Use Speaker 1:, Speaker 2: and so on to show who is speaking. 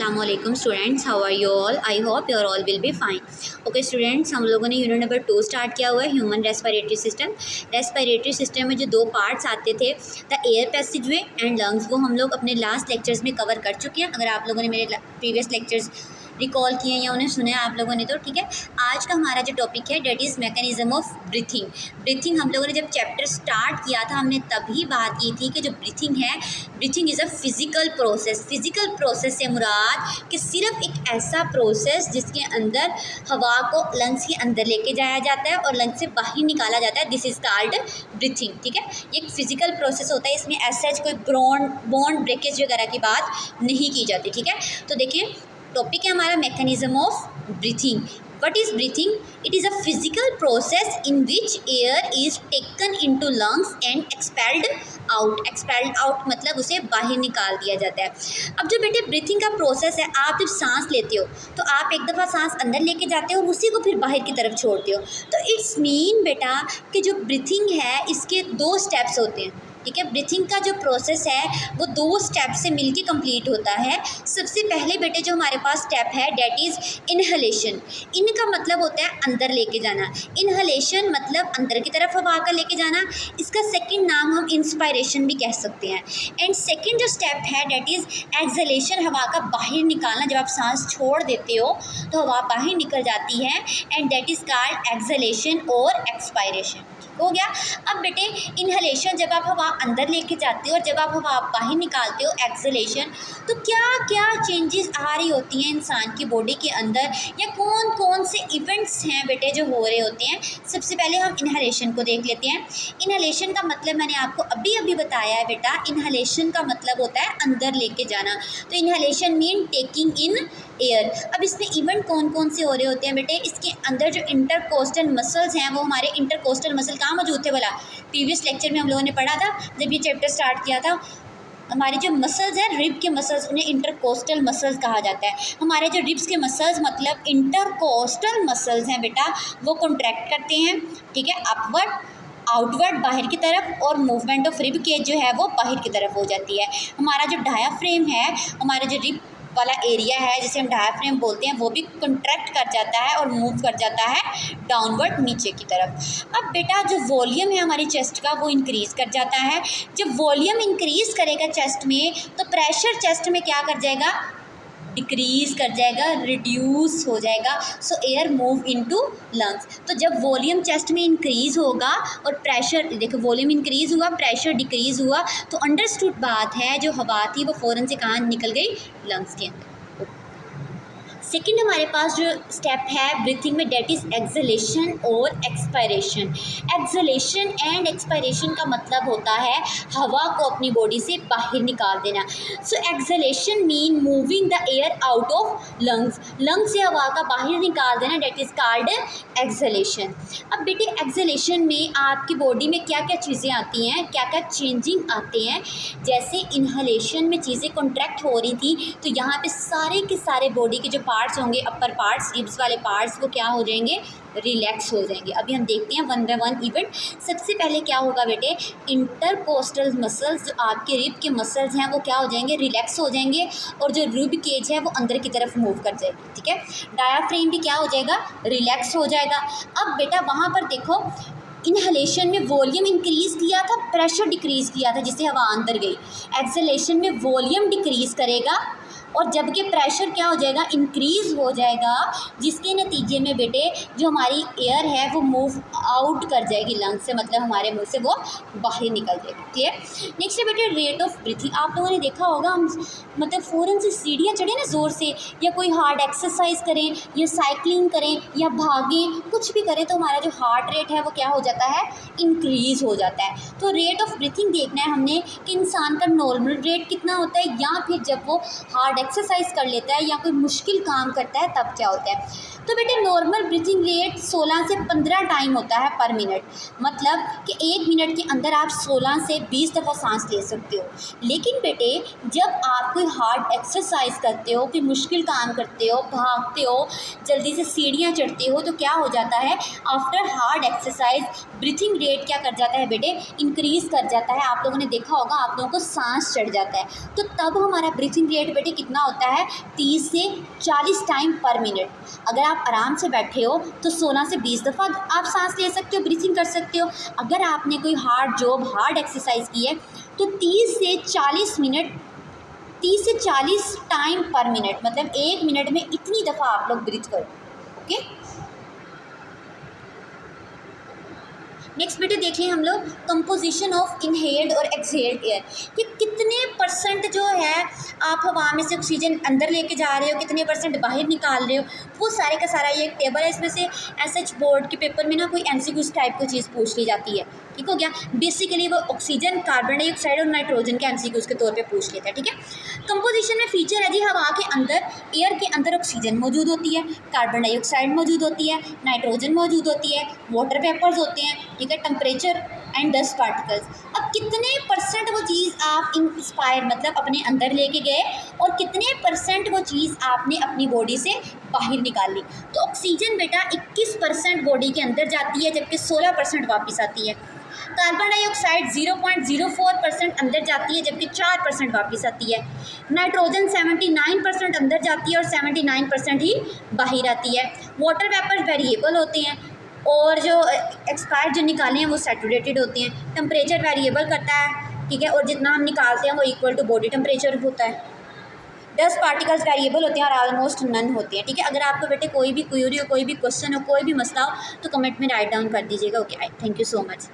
Speaker 1: Assalamualaikum students, how are you all? I hope you all will be fine. Okay students, हम लोगों ने unit number 2 start किया हुआ है, human respiratory system. Respiratory system में जो दो पार्ट्स आते थे, द एयर पैसेजवे एंड लंग्स, वो हम लोग अपने लास्ट लेक्चर्स में कवर कर चुके हैं। अगर आप लोगों ने मेरे प्रीवियस लेक्चर्स रिकॉल किए हैं या उन्हें सुना है आप लोगों ने तो ठीक है। आज का हमारा जो टॉपिक है that is mechanism of breathing. Breathing हम लोगों ने जब चैप्टर स्टार्ट किया था हमने तभी बात की थी कि जो ब्रीथिंग है, breathing is a physical process. Physical process से मुराद कि सिर्फ एक ऐसा प्रोसेस जिसके अंदर हवा को लंग्स के अंदर लेके जाया जाता है और लंग्स से बाहर निकाला जाता है, दिस इज़ कॉल्ड ब्रीथिंग। ठीक है, ये एक फिज़िकल प्रोसेस होता है, इसमें ऐसा कोई बॉन्ड ब्रेकेज वगैरह की बात नहीं की जाती। ठीक है, तो देखिए टॉपिक है हमारा mechanism of breathing. What is breathing? It is a physical process in which air is taken into lungs and expelled out. Expelled out मतलब उसे बाहर निकाल दिया जाता है। अब जो बेटे ब्रीथिंग का प्रोसेस है, आप जब सांस लेते हो तो आप एक दफ़ा सांस अंदर लेके जाते हो और उसी को फिर बाहर की तरफ छोड़ते हो। तो इट्स मीन बेटा कि जो ब्रीथिंग है इसके दो स्टेप्स होते हैं। ठीक है, ब्रीथिंग का जो प्रोसेस है वो दो स्टेप से मिलके कंप्लीट होता है। सबसे पहले बेटे जो हमारे पास स्टेप है डेट इज़ इनहलेशन। इन का मतलब होता है अंदर लेके जाना, इनहलेशन मतलब अंदर की तरफ हवा का लेके जाना। इसका सेकंड नाम हम इंस्पायरेशन भी कह सकते हैं। एंड सेकंड जो स्टेप है डेट इज़ एक्सलेशन, हवा का बाहर निकालना। जब आप सांस छोड़ देते हो तो हवा बाहर निकल जाती है and that is called acceleration और एक्सपायरेशन। हो गया। अब बेटे इनहलेशन जब आप हवा अंदर लेके जाते हो और जब आप हवा बाहर निकालते हो एक्सलेशन, तो क्या क्या चेंजेस आ रही होती हैं इंसान की बॉडी के अंदर, या कौन कौन से इवेंट्स हैं बेटे जो हो रहे होते हैं। सबसे पहले हम इनहलेशन को देख लेते हैं। इनहलेशन का मतलब मैंने आपको अभी अभी बताया है बेटा, इनहलेशन का मतलब होता है अंदर लेके जाना। तो inhalation mean taking in air. अब इसमें इवेंट कौन कौन से हो रहे होते हैं बेटे, इसके अंदर जो इंटरकोस्टल मसल्स हैं वो हमारे इंटरकोस्टल मसल कहाँ मौजूद थे बोला, प्रीवियस लेक्चर में हम लोगों ने पढ़ा था जब ये चैप्टर स्टार्ट किया था। हमारे जो मसल्स हैं रिब के मसल्स, उन्हें इंटरकोस्टल मसल्स कहा जाता है। हमारे जो रिब्स के मसल्स मतलब इंटरकोस्टल मसल्स हैं बेटा, वो कॉन्ट्रैक्ट करते हैं। ठीक है, अपवर्ड आउटवर्ड बाहर की तरफ, और मूवमेंट ऑफ रिब केज जो है वो बाहर की तरफ हो जाती है। हमारा जो डायाफ्रेम है, हमारे जो रिब वाला एरिया है जिसे हम डायाफ्रेम बोलते हैं, वो भी कंट्रैक्ट कर जाता है और मूव कर जाता है डाउनवर्ड नीचे की तरफ। अब बेटा जो वॉल्यूम है हमारी चेस्ट का वो इंक्रीज़ कर जाता है। जब वॉल्यूम इंक्रीज़ करेगा चेस्ट में तो प्रेशर चेस्ट में क्या कर जाएगा, डिक्रीज़ कर जाएगा, रिड्यूस हो जाएगा। सो एयर मूव इनटू लंग्स। तो जब वॉल्यूम चेस्ट में इंक्रीज़ होगा और प्रेशर, देखो वॉल्यूम इंक्रीज़ हुआ, प्रेशर डिक्रीज़ हुआ, तो अंडरस्टूड बात है जो हवा थी वो फ़ौरन से कहाँ निकल गई, लंग्स के अंदर। सेकेंड हमारे पास जो स्टेप है ब्रीथिंग में डेट इज़ एक्सलेशन और एक्सपायरेशन। एक्सलेशन एंड एक्सपायरेशन का मतलब होता है हवा को अपनी बॉडी से बाहर निकाल देना। So exhalation mean moving the air out of lungs. Lungs से हवा का बाहर निकाल देना, डेट इज़ कॉल्ड एक्सलेशन। अब बेटे एक्सलेशन में आपकी बॉडी में क्या क्या चीज़ें आती हैं, क्या क्या चेंजिंग आते हैं। जैसे इनहलेशन में चीज़ें कॉन्ट्रैक्ट हो रही थी तो यहाँ पे सारे के सारे बॉडी के जो पार्ट्स होंगे, अपर पार्ट्स, रिब्स वाले पार्ट्स, वो क्या हो जाएंगे, रिलैक्स हो जाएंगे। अभी हम देखते हैं वन बाय वन इवेंट। सबसे पहले क्या होगा बेटे, इंटरकोस्टल मसल्स, जो आपके रिब के मसल्स हैं वो क्या हो जाएंगे, रिलैक्स हो जाएंगे, और जो रिब केज है वो अंदर की तरफ मूव कर जाएगी। ठीक है, डायाफ्रेम भी क्या हो जाएगा, रिलैक्स हो जाएगा। अब बेटा वहाँ पर देखो, इनहलेशन में वॉल्यूम इंक्रीज़ किया था, प्रेशर डिक्रीज़ किया था जिससे हवा अंदर गई। एक्सलेशन में वॉल्यूम डिक्रीज़ करेगा और जबकि प्रेशर क्या हो जाएगा, इंक्रीज़ हो जाएगा, जिसके नतीजे में बेटे जो हमारी एयर है वो मूव आउट कर जाएगी लंग्स से, मतलब हमारे मुंह से वो बाहर निकल जाएगी। ठीक है, नेक्स्ट है बेटे रेट ऑफ ब्रीथिंग। आप लोगों ने देखा होगा हम मतलब फ़ौरन से सीढ़ियाँ चढ़े ना ज़ोर से, या कोई हार्ड एक्सरसाइज करें या साइकिलिंग करें या भागें, कुछ भी करें तो हमारा जो हार्ट रेट है वो क्या हो जाता है, इंक्रीज़ हो जाता है। तो रेट ऑफ ब्रीथिंग देखना है हमने कि इंसान का नॉर्मल रेट कितना होता है, या फिर जब वो हार्ड एक्सरसाइज कर लेता है या कोई मुश्किल काम करता है तब क्या होता है। तो बेटे नॉर्मल ब्रीथिंग रेट 16 से 15 टाइम होता है पर मिनट, मतलब कि 1 मिनट के अंदर आप 16 से 20 दफ़ा सांस ले सकते हो। लेकिन बेटे जब आप कोई हार्ड एक्सरसाइज करते हो, कोई मुश्किल काम करते हो, भागते हो, जल्दी से सीढ़ियाँ चढ़ते हो, तो क्या हो जाता है, after hard exercise breathing rate क्या कर जाता है बेटे, इंक्रीज़ कर जाता है। आप लोगों ने देखा होगा, आप लोगों को सांस चढ़ जाता है, तो तब हमारा ब्रीथिंग रेट बेटे कितना कितना होता है 30 से 40 टाइम पर मिनट। अगर आप आराम से बैठे हो तो 16 से 20 दफ़ा आप सांस ले सकते हो, ब्रीथिंग कर सकते हो। अगर आपने कोई हार्ड जॉब, हार्ड एक्सरसाइज की है तो 30 से 40 मिनट, 30 से 40 टाइम पर मिनट, मतलब 1 मिनट में इतनी दफ़ा आप लोग ब्रीथ करो। ओके, नेक्स्ट बेटे देखिए हम लोग कंपोजिशन ऑफ इनहेल्ड और एक्सहेल्ड एयर, कि कितने परसेंट जो है आप हवा में से ऑक्सीजन अंदर लेके जा रहे हो, कितने परसेंट बाहर निकाल रहे हो, वो सारे का सारा ये एक टेबल है। इसमें से एसएच बोर्ड के पेपर में ना कोई एमसीक्यूज टाइप की चीज़ पूछ ली जाती है, ठीक हो गया। बेसिकली वो ऑक्सीजन, कार्बन डाइऑक्साइड और नाइट्रोजन के एमसीक्यूज के तौर पे पूछ लेता है, ठीक है। कंपोजिशन में फीचर है जी, हवा के अंदर, एयर के अंदर ऑक्सीजन मौजूद होती है, कार्बन डाइऑक्साइड मौजूद होती है, नाइट्रोजन मौजूद होती है, वाटर वेपर्स होते हैं, ठीक है, टेम्परेचर एंड डस्ट पार्टिकल्स। अब कितने परसेंट वो चीज़ आप इंस्पायर मतलब अपने अंदर लेके गए और कितने परसेंट वो चीज़ आपने अपनी बॉडी से बाहर निकाल ली। तो ऑक्सीजन बेटा 21% बॉडी के अंदर जाती है, जबकि 16% वापस आती है। कार्बन डाइऑक्साइड 0.04% अंदर जाती है, जबकि 4% वापस आती है। नाइट्रोजन 79% अंदर जाती है और 79% ही बाहर आती है। वाटर वेपर वेरिएबल होते हैं और जो एक्सपायर्ड जो निकाले हैं वो सैचुरेटेड होते हैं। टेम्परेचर वेरिएबल करता है, ठीक है, और जितना हम निकालते हैं वो इक्वल टू बॉडी टेम्परेचर होता है। डस्ट पार्टिकल्स वेरिएबल होते हैं और ऑलमोस्ट नन होते हैं, ठीक है। अगर आपको बेटे कोई भी क्वेरी हो, कोई भी क्वेश्चन हो, कोई भी मसला हो तो कमेंट में राइट डाउन कर दीजिएगा। Okay, thank you so much.